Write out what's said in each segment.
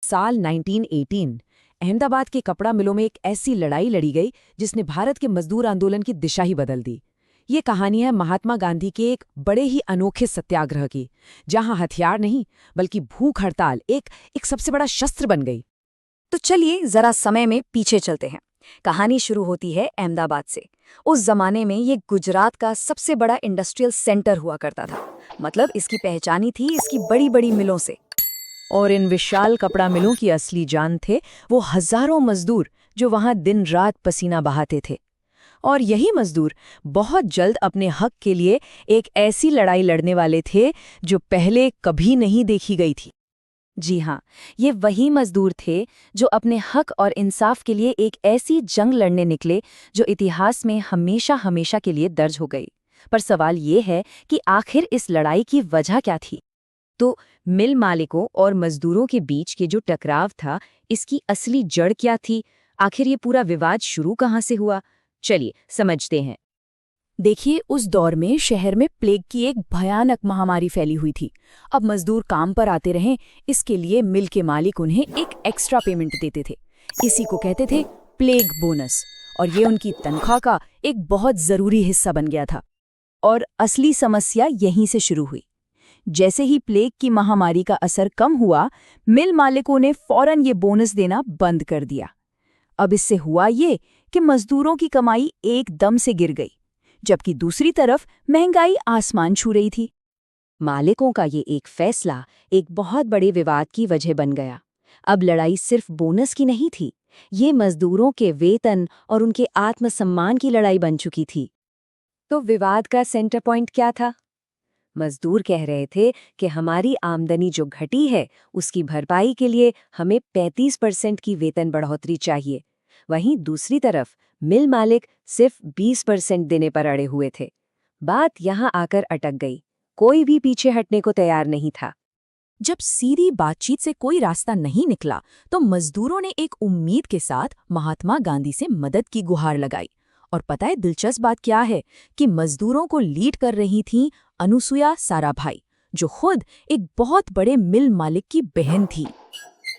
साल 1918 अहमदाबाद के कपड़ा मिलों में एक ऐसी लड़ाई लड़ी गई जिसने भारत के मजदूर आंदोलन की दिशा ही बदल दी। ये कहानी है महात्मा गांधी के एक बड़े ही अनोखे सत्याग्रह की, जहां हथियार नहीं बल्कि भूख हड़ताल एक सबसे बड़ा शस्त्र बन गई। तो चलिए जरा समय में पीछे चलते हैं। कहानी शुरू होती है अहमदाबाद से। उस जमाने में ये गुजरात का सबसे बड़ा इंडस्ट्रियल सेंटर हुआ करता था। मतलब इसकी पहचानी थी इसकी बड़ी बड़ी मिलों से। और इन विशाल कपड़ा मिलों की असली जान थे वो हजारों मजदूर जो वहां दिन रात पसीना बहाते थे। और यही मजदूर बहुत जल्द अपने हक के लिए एक ऐसी लड़ाई लड़ने वाले थे जो पहले कभी नहीं देखी गई थी। जी हाँ, ये वही मजदूर थे जो अपने हक और इंसाफ के लिए एक ऐसी जंग लड़ने निकले जो इतिहास में हमेशा हमेशा के लिए दर्ज हो गई। पर सवाल ये है कि आखिर इस लड़ाई की वजह क्या थी? तो मिल मालिकों और मजदूरों के बीच के जो टकराव था, इसकी असली जड़ क्या थी? आखिर ये पूरा विवाद शुरू कहाँ से हुआ? चलिए समझते हैं। देखिए, उस दौर में शहर में प्लेग की एक भयानक महामारी फैली हुई थी। अब मजदूर काम पर आते रहें, इसके लिए मिल के मालिक उन्हें एक एक्स्ट्रा पेमेंट देते थे। इसी को कहते थे प्लेग बोनस, और ये उनकी तनख्वाह का एक बहुत जरूरी हिस्सा बन गया था। और असली समस्या यहीं से शुरू हुई। जैसे ही प्लेग की महामारी का असर कम हुआ, मिल मालिकों ने फौरन ये बोनस देना बंद कर दिया। अब इससे हुआ ये कि मजदूरों की कमाई एकदम से गिर गई, जबकि दूसरी तरफ महंगाई आसमान छू रही थी। मालिकों का ये एक फैसला एक बहुत बड़े विवाद की वजह बन गया। अब लड़ाई सिर्फ बोनस की नहीं थी, ये मजदूरों के वेतन और उनके आत्मसम्मान की लड़ाई बन चुकी थी। तो विवाद का सेंटर पॉइंट क्या था? मजदूर कह रहे थे कि हमारी आमदनी जो घटी है उसकी भरपाई के लिए हमें 35% की वेतन बढ़ोतरी चाहिए। वहीं दूसरी तरफ मिल मालिक सिर्फ 20% देने पर अड़े हुए थे। बात यहाँ आकर अटक गई। कोई भी पीछे हटने को तैयार नहीं था। जब सीधी बातचीत से कोई रास्ता नहीं निकला, तो मजदूरों ने एक उम्मीद के साथ महात्मा गांधी से मदद की गुहार लगाई। और पता है दिलचस्प बात क्या है कि मजदूरों को लीड कर रही थीं अनुसुया साराभाई, जो खुद एक बहुत बड़े मिल मालिक की बहन थी।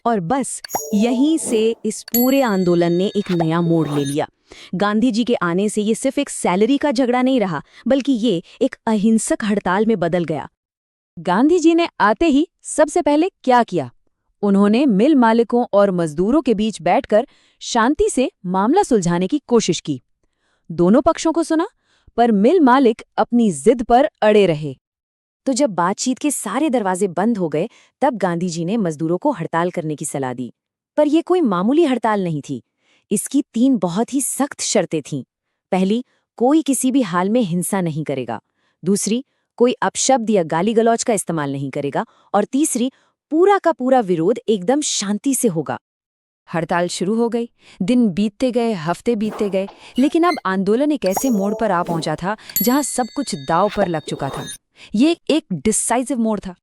और बस यहीं से इस पूरे आंदोलन ने एक नया मोड़ ले लिया। गांधी जी के आने से ये सिर्फ एक सैलरी का झगड़ा नहीं रहा, बल्कि ये एक अहिंसक हड़ताल में बदल गया। गांधी जी ने आते ही सबसे पहले क्या किया? उन्होंने मिल मालिकों और मजदूरों के बीच बैठकर शांति से मामला सुलझाने की कोशिश की। दोनों पक्षों को सुना, पर मिल मालिक अपनी जिद पर अड़े रहे। तो जब बातचीत के सारे दरवाजे बंद हो गए, तब गांधी जी ने मजदूरों को हड़ताल करने की सलाह दी। पर यह कोई मामूली हड़ताल नहीं थी। इसकी 3 बहुत ही सख्त शर्तें थीं। पहली, कोई किसी भी हाल में हिंसा नहीं करेगा। दूसरी, कोई अपशब्द या गाली गलौज का इस्तेमाल नहीं करेगा। और तीसरी, पूरा का पूरा विरोध एकदम शांति से होगा। हड़ताल शुरू हो गई। दिन बीतते गए, हफ्ते बीतते गए, लेकिन अब आंदोलन एक ऐसे मोड़ पर आ पहुंचा था जहां सब कुछ दांव पर लग चुका था। ये एक डिसाइसिव मोड़ था।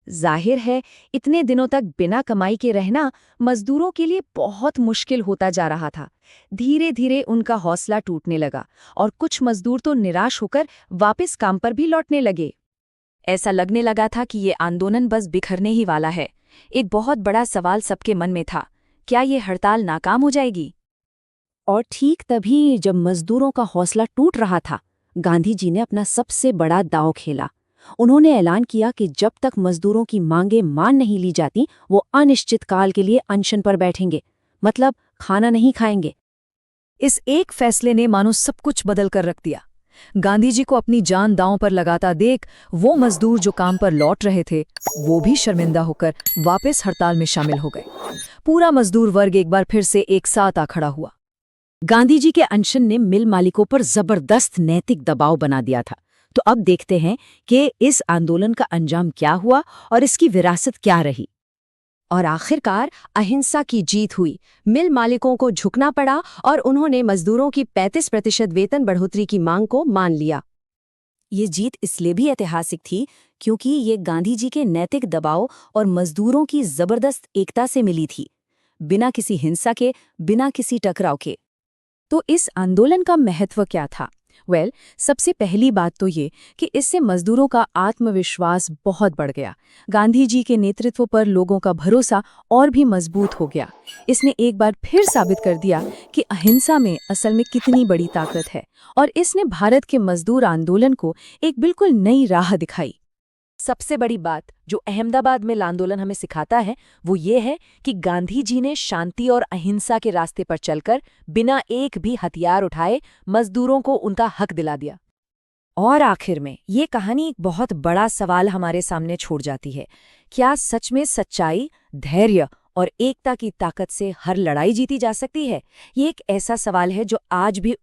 जाहिर है, इतने दिनों तक बिना कमाई के रहना मजदूरों के लिए बहुत मुश्किल होता जा रहा था। धीरे धीरे उनका हौसला टूटने लगा और कुछ मजदूर तो निराश होकर वापस काम पर भी लौटने लगे। ऐसा लगने लगा था कि ये आंदोलन बस बिखरने ही वाला है। एक बहुत बड़ा सवाल सबके मन में था, क्या ये हड़ताल नाकाम हो जाएगी? और ठीक तभी जब मजदूरों का हौसला टूट रहा था, गांधी जी ने अपना सबसे बड़ा दांव खेला। उन्होंने ऐलान किया कि जब तक मजदूरों की मांगें मान नहीं ली जाती, वो अनिश्चित काल के लिए अनशन पर बैठेंगे, मतलब खाना नहीं खाएंगे। इस एक फैसले ने मानो सब कुछ बदल कर रख दिया। गांधी जी को अपनी जान दांव पर लगाता देख वो मजदूर जो काम पर लौट रहे थे, वो भी शर्मिंदा होकर वापस हड़ताल में शामिल हो गए। पूरा मजदूर वर्ग एक बार फिर से एक साथ आ खड़ा हुआ। गांधी जी के अनशन ने मिल मालिकों पर जबरदस्त नैतिक दबाव बना दिया था। तो अब देखते हैं कि इस आंदोलन का अंजाम क्या हुआ और इसकी विरासत क्या रही। और आखिरकार अहिंसा की जीत हुई। मिल मालिकों को झुकना पड़ा और उन्होंने मजदूरों की 35% वेतन बढ़ोतरी की मांग को मान लिया। ये जीत इसलिए भी ऐतिहासिक थी क्योंकि ये गांधी जी के नैतिक दबाव और मजदूरों की जबरदस्त एकता से मिली थी, बिना किसी हिंसा के, बिना किसी टकराव के। तो इस आंदोलन का महत्व क्या था? सबसे पहली बात तो ये कि इससे मजदूरों का आत्मविश्वास बहुत बढ़ गया। गांधी जी के नेतृत्व पर लोगों का भरोसा और भी मजबूत हो गया। इसने एक बार फिर साबित कर दिया कि अहिंसा में असल में कितनी बड़ी ताकत है, और इसने भारत के मजदूर आंदोलन को एक बिल्कुल नई राह दिखाई। सबसे बड़ी बात जो अहमदाबाद में आंदोलन हमें सिखाता है वो ये है कि गांधी जी ने शांति और अहिंसा के रास्ते पर चलकर बिना एक भी हथियार उठाए मजदूरों को उनका हक दिला दिया। और आखिर में ये कहानी एक बहुत बड़ा सवाल हमारे सामने छोड़ जाती है। क्या सच में सच्चाई, धैर्य और एकता की ताकत से हर लड़ाई जीती जा सकती है? ये एक ऐसा सवाल है जो आज भी